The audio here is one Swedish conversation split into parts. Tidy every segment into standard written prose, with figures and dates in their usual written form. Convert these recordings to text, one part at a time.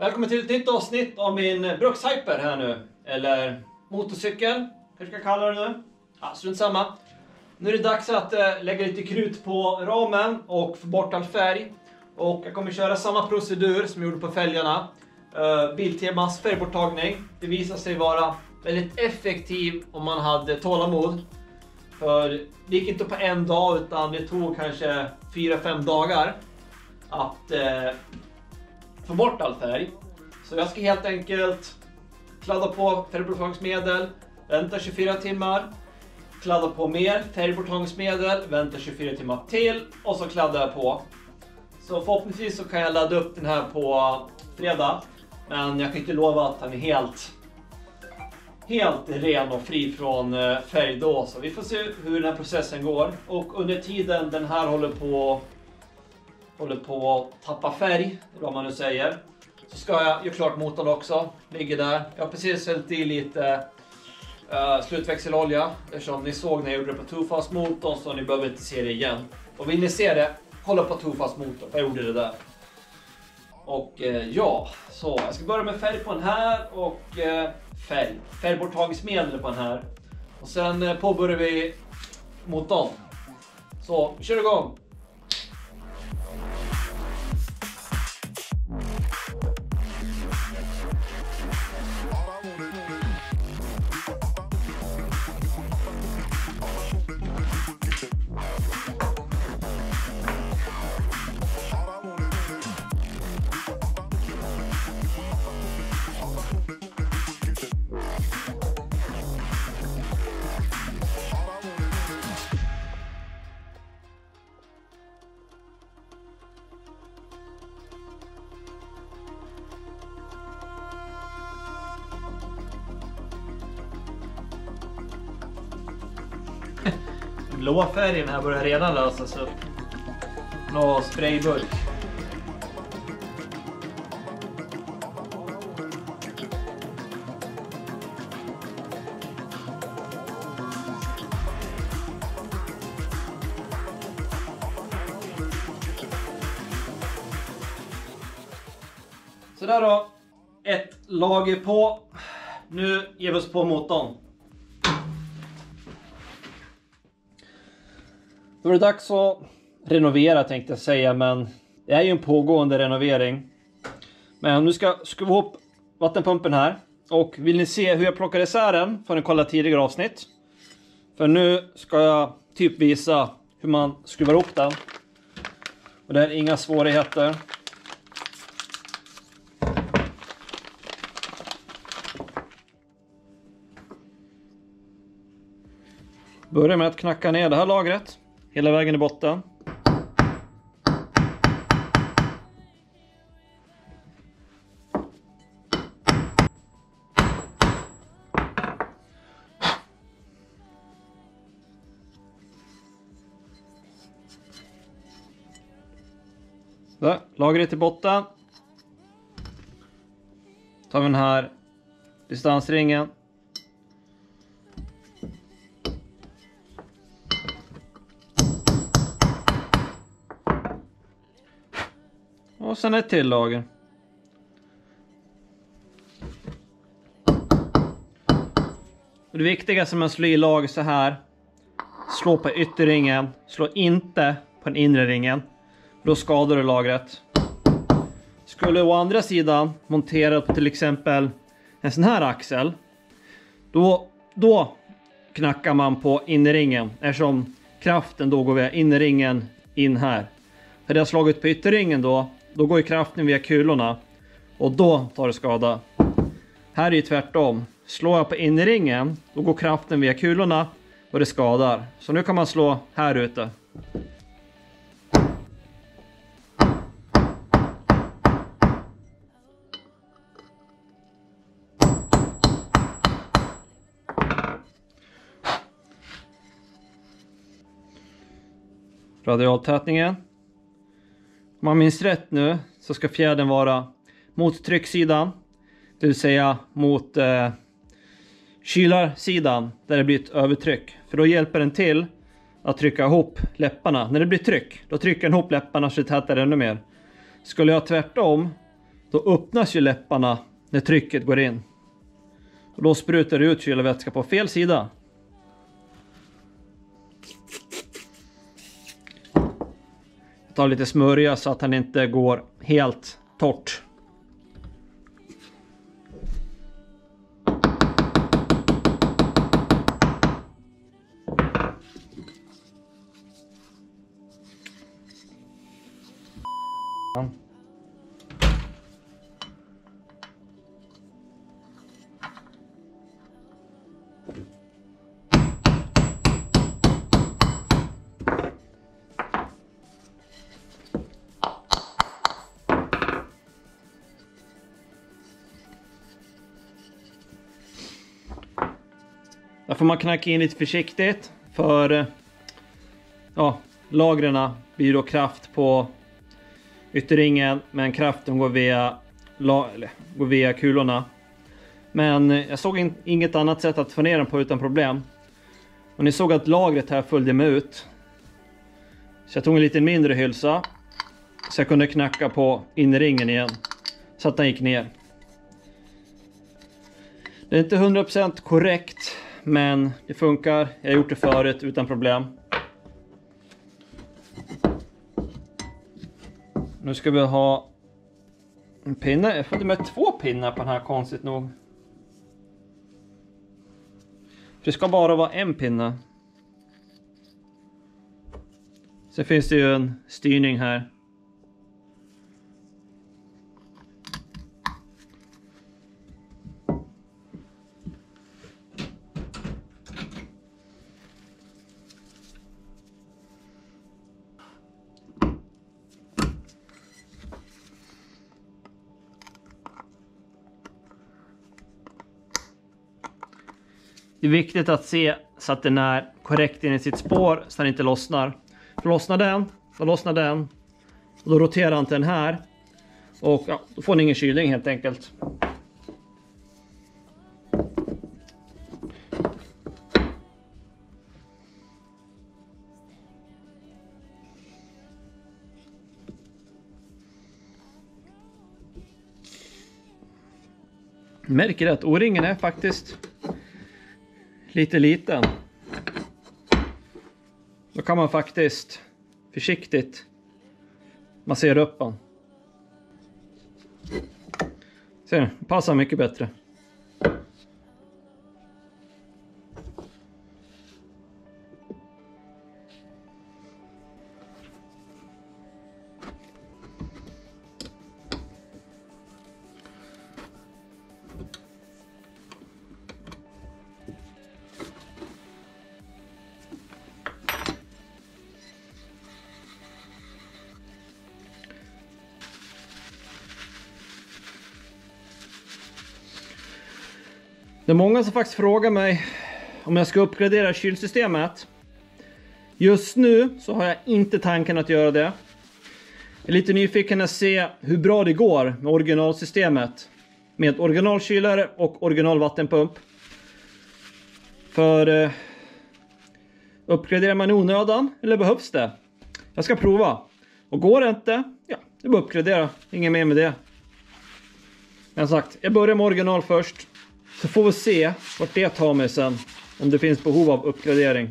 Välkommen till ett nytt avsnitt av min brukshyper här nu. Eller motorcykel, kanske ska kalla det nu. Ja, strunt samma. Nu är det dags att lägga lite krut på ramen och få bort all färg. Och jag kommer köra samma procedur som jag gjorde på fälgarna. Biltemas färgborttagning. Det visar sig vara väldigt effektiv om man hade tålamod. För det gick inte på en dag utan det tog kanske 4-5 dagar att få bort all färg. Så jag ska helt enkelt kladda på färgborttagningsmedel, vänta 24 timmar, kladda på mer färgborttagningsmedel, vänta 24 timmar till och så kladdar jag på. Så förhoppningsvis så kan jag ladda upp den här på fredag, men jag kan inte lova att den är helt ren och fri från färg då. Så vi får se hur den här processen går. Och under tiden den här håller på att tappa färg, vad man nu säger, så ska jag göra klart motorn också. Ligger där. Jag har precis hällt i lite slutväxelolja. Eftersom ni såg när jag gjorde det på Too-Fast motorn, så ni behöver inte se det igen. Och vill ni se det, kolla på Too-Fast motorn. Jag gjorde det där. Och ja, så jag ska börja med färg på den här och färgborttagningsmedel på den här. Och sen påbörjar vi motorn. Så kör igång! Blå färgen här börjar redan lösas upp. Nå sprayburk. Så där då. Ett lager på. Nu ger vi oss på motorn. Då är det dags att renovera, tänkte jag säga, men det är ju en pågående renovering. Men nu ska jag skruva upp vattenpumpen här. Och vill ni se hur jag plockar isär den får ni kolla tidigare avsnitt. För nu ska jag typ visa hur man skruvar upp den. Och det är inga svårigheter. Börja med att knacka ner det här lagret. Hela vägen i botten. Så, lagret i botten. Tar vi den här distansringen. Och sen ett till lager. Och det viktigaste med att slå i lager så här. Slå på ytterringen. Slå inte på den inre ringen. Då skadar du lagret. Skulle du å andra sidan montera på till exempel en sån här axel. Då knackar man på innerringen. Eftersom kraften då går via innerringen in här. Hade jag slagit på ytterringen då går ju kraften via kulorna. Och då tar det skada. Här är ju tvärtom. Slår jag på innerringen, då går kraften via kulorna och det skadar. Så nu kan man slå här ute. Radialtätningen. Om man minns rätt nu så ska fjädern vara mot trycksidan. Det vill säga mot kylarsidan där det blir ett övertryck. För då hjälper den till att trycka ihop läpparna. När det blir tryck, då trycker den ihop läpparna så det tätar ännu mer. Skulle jag tvärtom, då öppnas ju läpparna när trycket går in. Och då sprutar det ut kylvätska på fel sida. Jag tar lite smörja så att han inte går helt torrt. Där får man knacka in lite försiktigt, för lagren blir då kraft på ytterringen, men kraften går via kulorna. Men jag såg inget annat sätt att få ner den på utan problem. Och ni såg att lagret här följde med ut. Så jag tog en lite mindre hylsa, så jag kunde knacka på inringen igen, så att den gick ner. Det är inte 100% korrekt, men det funkar. Jag har gjort det förut utan problem. Nu ska vi ha en pinne. Jag får med 2 pinnar på den här, konstigt nog. För det ska bara vara en pinne. Sen finns det ju en styrning här. Det är viktigt att se så att den är korrekt in i sitt spår, så den inte lossnar. För lossnar den, då lossnar den. Och då roterar inte den här. Och då får ni ingen kylning helt enkelt. Märker att O-ringen är faktiskt lite liten. Då kan man faktiskt försiktigt massera upp den. Ser ni? Passar mycket bättre. Det är många som faktiskt frågar mig om jag ska uppgradera kylsystemet. Just nu så har jag inte tanken att göra det. Jag är lite nyfiken att se hur bra det går med originalsystemet. Med originalkylare och originalvattenpump. För uppgraderar man i onödan eller behövs det? Jag ska prova. Och går det inte, ja, det är bara uppgradera. Ingen mer med det. Men sagt, jag börjar med original först. Så får vi se vart det tar mig sen. Om det finns behov av uppgradering.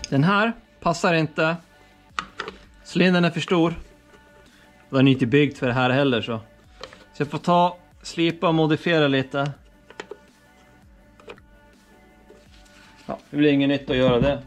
Den här passar inte. Cylindern är för stor. Den är inte byggd för det här heller så jag får slipa och modifiera lite. Ja, det blir inget nytt att göra det.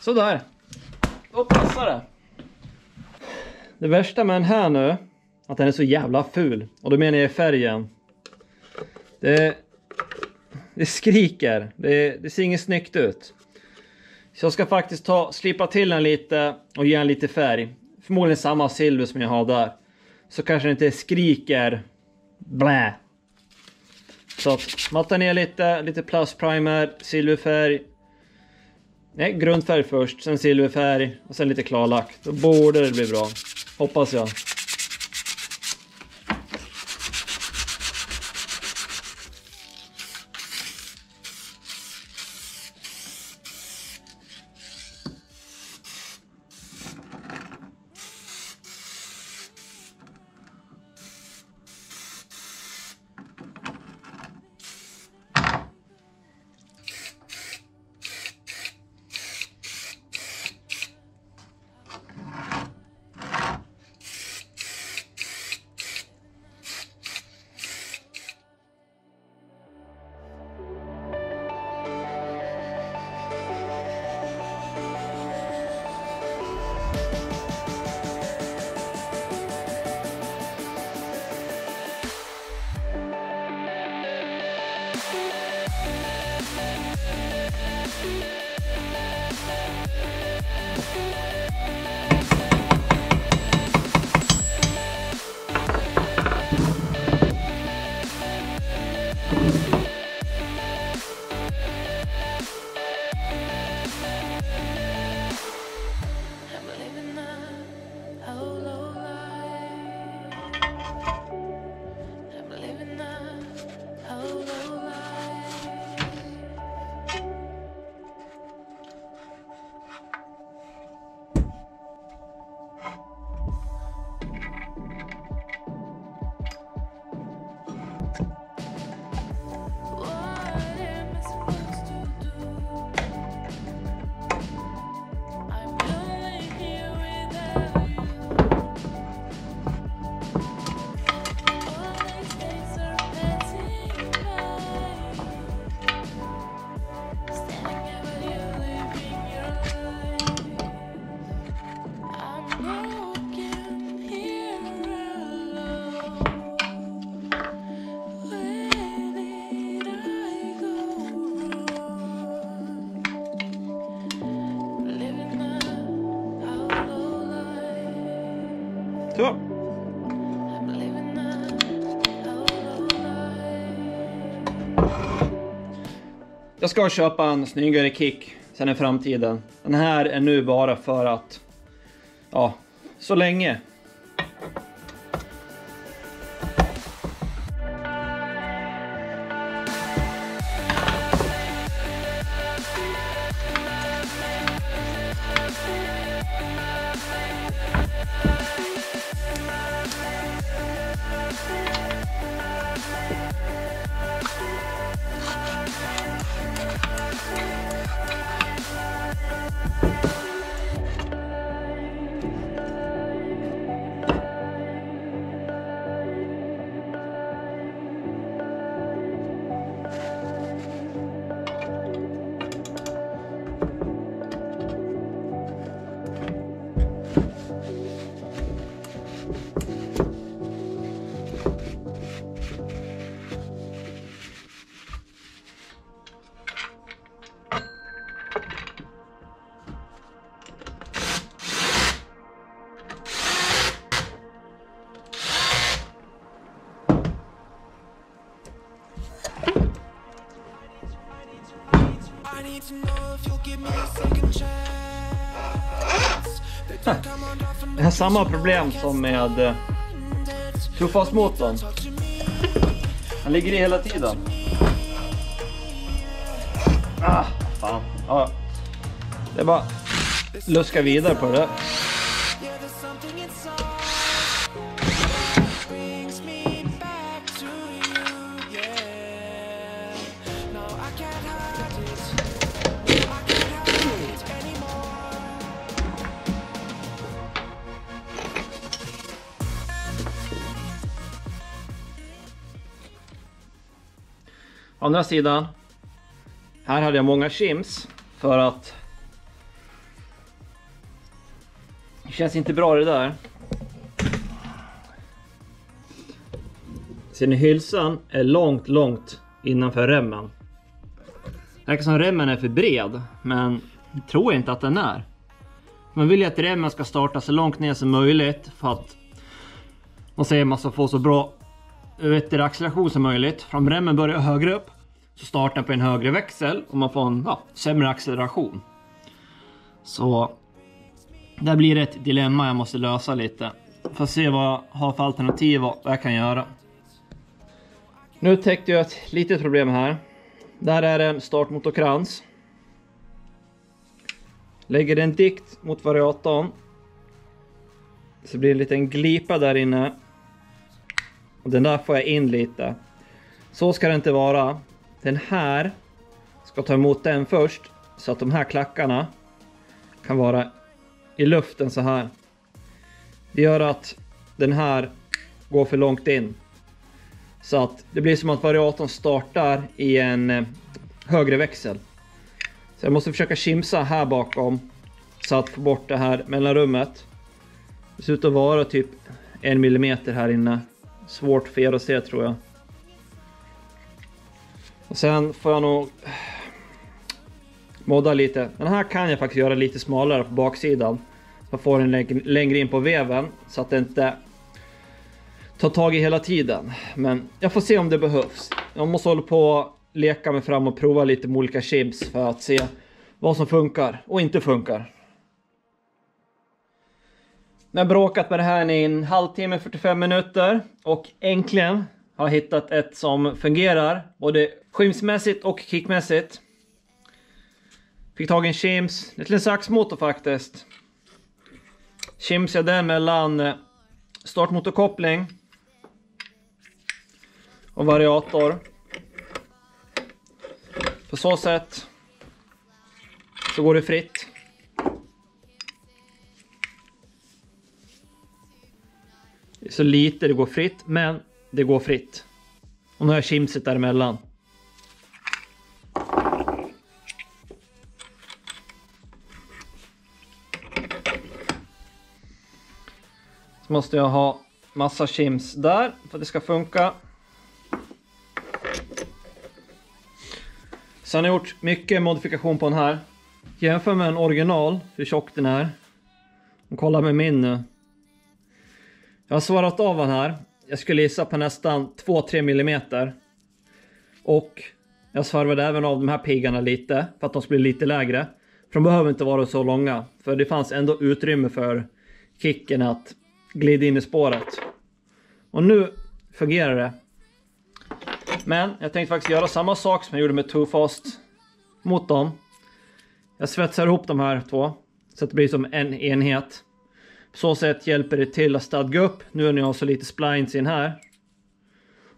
Sådär. Då passar det. Det värsta med den här nu, att den är så jävla ful. Och då menar jag färgen. Det skriker. Det ser inget snyggt ut. Så jag ska faktiskt slipa till den lite och ge den lite färg. Förmodligen samma silver som jag har där. Så kanske det inte skriker blä. Så att matta ner lite plus primer, silverfärg. Nej, grundfärg först, sen silverfärg och sen lite klarlack. Då borde det bli bra. Hoppas jag. Så. Jag ska köpa en snyggare kick sen i framtiden. Den här är nu bara för att, ja, så länge. Jag har samma problem som med Trofast-motorn. Han ligger i hela tiden. Fan. Ja. Det är bara luska vidare på det där. Andra sidan. Här hade jag många shims för att det känns inte bra det där. Ser ni, hylsan är långt innanför remmen. Det verkar som remmen är för bred, men jag tror inte att den är. Man vill ju att remmen ska starta så långt ner som möjligt för att man ska få så bra acceleration som möjligt. För om remmen börjar högre upp så startar den på en högre växel och man får en sämre acceleration. Så där blir det ett dilemma jag måste lösa lite. För att se vad jag har för alternativ och vad jag kan göra. Nu täckte jag ett litet problem här. Där är en startmotorkrans. Lägger den dikt mot variatorn. Så blir det en liten glipa där inne. Och den där får jag in lite. Så ska det inte vara. Den här ska ta emot den först. Så att de här klackarna kan vara i luften så här. Det gör att den här går för långt in. Så att det blir som att variatorn startar i en högre växel. Så jag måste försöka kimsa här bakom. Så att få bort det här mellanrummet. Det ser ut att vara typ 1 millimeter här inne. Svårt för er att se, tror jag. Och sen får jag nog modda lite. Den här kan jag faktiskt göra lite smalare på baksidan. Jag får den längre in på veven. Så att det inte tar tag i hela tiden. Men jag får se om det behövs. Jag måste hålla på och leka mig fram och prova lite med olika chips. För att se vad som funkar och inte funkar. Jag har bråkat med det här i en halvtimme, 45 minuter. Och äntligen har jag hittat ett som fungerar. Både skymsmässigt och kickmässigt. Fick tag i en shims. Det är en saxmotor faktiskt. Shims är den mellan startmotorkoppling och variator. På så sätt så går det fritt. Det är så lite det går fritt, men det går fritt. Och nu har jag shimset däremellan. Så måste jag ha massa shims där för att det ska funka. Sen har jag gjort mycket modifikation på den här. Jämför med en original, hur tjock den är. Och kolla med min nu. Jag har svarat av den här. Jag skulle gissa på nästan 2-3 mm. Och jag svarvade även av de här piggarna lite. För att de skulle bli lite lägre. För de behöver inte vara så långa. För det fanns ändå utrymme för kicken att glida in i spåret. Och nu fungerar det. Men jag tänkte faktiskt göra samma sak som jag gjorde med Trofast-motorn. Jag svetsar ihop de här två. Så att det blir som en enhet. På så sätt hjälper det till att stadga upp. Nu har jag så lite splines in här.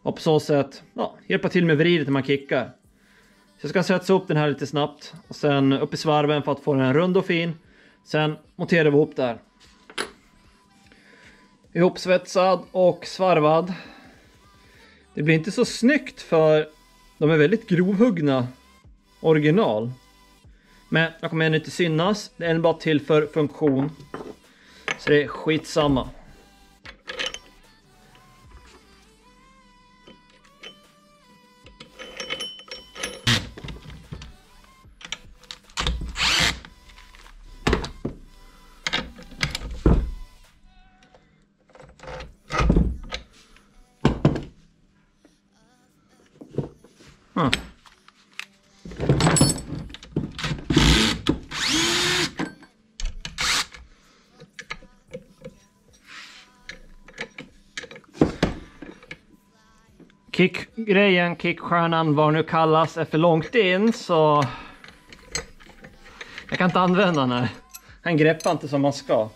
Och på så sätt hjälpa till med vridet när man kickar. Så jag ska sätta upp den här lite snabbt. Och sen upp i svarven för att få den rund och fin. Sen monterar vi ihop där. Ihopsvetsad och svarvad. Det blir inte så snyggt för de är väldigt grovhuggna original. Men jag kommer ännu inte synas. Det är bara till för funktion. Så det är skitsamma. kickgrejen, kickstjärnan, vad nu kallas, är för långt in så jag kan inte använda den här. Han greppar inte som man ska.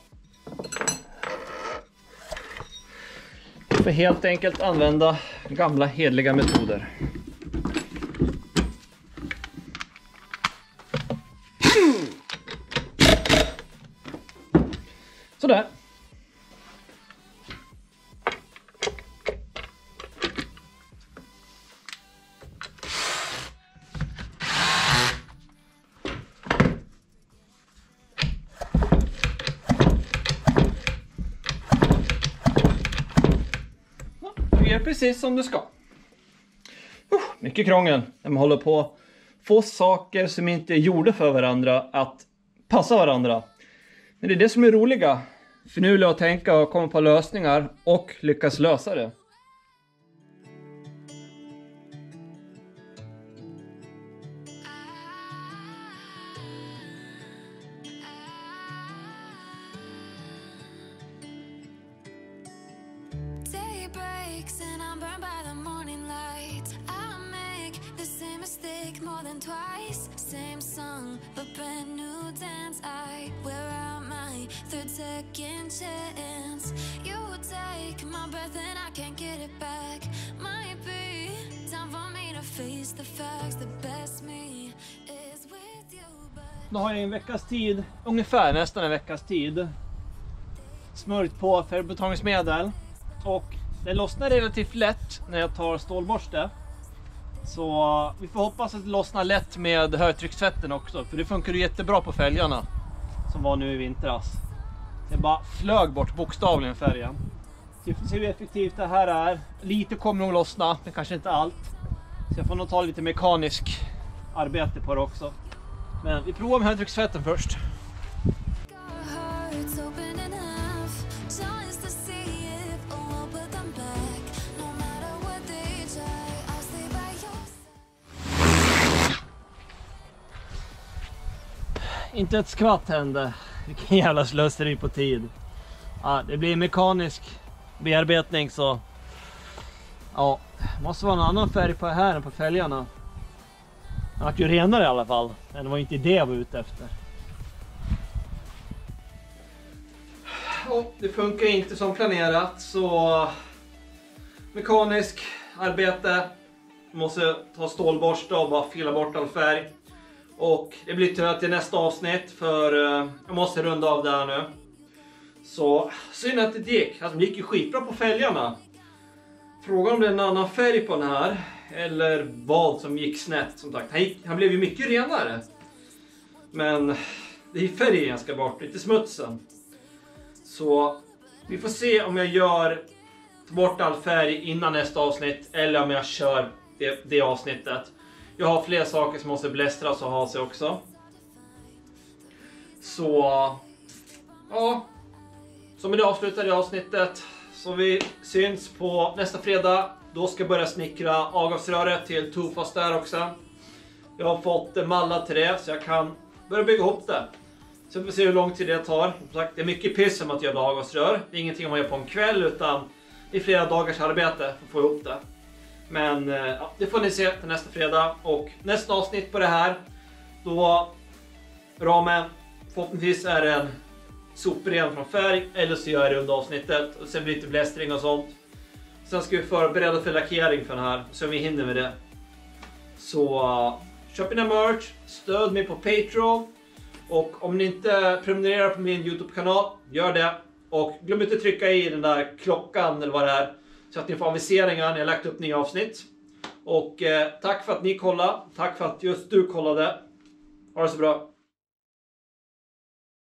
Jag får helt enkelt använda gamla hedliga metoder. Sådär. Det är precis som det ska. Mycket krångel när man håller på att få saker som inte är gjorda för varandra att passa varandra. Men det är det som är roliga. Finurliga att tänka och komma på lösningar och lyckas lösa det. Twice, same song, but brand new dance. I wear out my third second chance. You take my breath and I can't get it back. Might be time for me to face the facts. The best me is with you, but Nu har jag en veckas tid, ungefär nästan en veckas tid, smörjt på färgbetongningsmedel. Och det lossnar relativt lätt när jag tar stålborste. Så vi får hoppas att det lossnar lätt med högtryckstvätten också. För det funkar ju jättebra på fälgarna som var nu i vintras. Det bara flög bort bokstavligen färgen. Så vi får se hur effektivt det här är. Lite kommer nog lossna, men kanske inte allt. Så jag får nog ta lite mekanisk arbete på det också. Men vi provar med högtryckstvätten först. Inte ett skvatt hände. Vilken jävla slöseri på tid. Ja, det blir mekanisk bearbetning så. Ja, måste vara en annan färg på här än på fälgarna. Den var ju renare i alla fall. Men det var inte det jag var ute efter. Ja, det funkar inte som planerat så mekanisk arbete. Måste ta stålborste och bara fila bort all färg. Och det blir tyvärr till nästa avsnitt för jag måste runda av där nu. Så synd att det gick. Alltså, det gick ju skitbra på fälgarna. Frågan om det är en annan färg på den här. Eller vad som gick snett som sagt. Han blev ju mycket renare. Men det är färgen jag ska bort. Lite smutsen. Så vi får se om jag tar bort all färg innan nästa avsnitt. Eller om jag kör det avsnittet. Jag har fler saker som måste blästras och ha sig också. Så ja. Så med det avslutade avsnittet. Så vi syns på nästa fredag. Då ska jag börja snickra avgasröret till Tofast där också. Jag har fått mallar till det så jag kan börja bygga ihop det. Så vi får se hur lång tid det tar. Som sagt, det är mycket piss om att göra avgasrör. Det är ingenting man gör på en kväll utan det är flera dagars arbete för att få ihop det. Men ja, det får ni se till nästa fredag. Och nästa avsnitt på det här. Då ramen förhoppningsvis är en sopren från färg. Eller så gör jag det under avsnittet. Och sen blir det lite blästring och sånt. Sen ska vi förbereda för lackering för den här. Så vi hinner med det. Så köp in en merch. Stöd mig på Patreon. Och om ni inte prenumererar på min YouTube-kanal. Gör det. Och glöm inte trycka i den där klockan eller vad det är. Så att ni får aviseringar när jag lagt upp nya avsnitt. Och tack för att ni kollade. Tack för att just du kollade. Ha det så bra.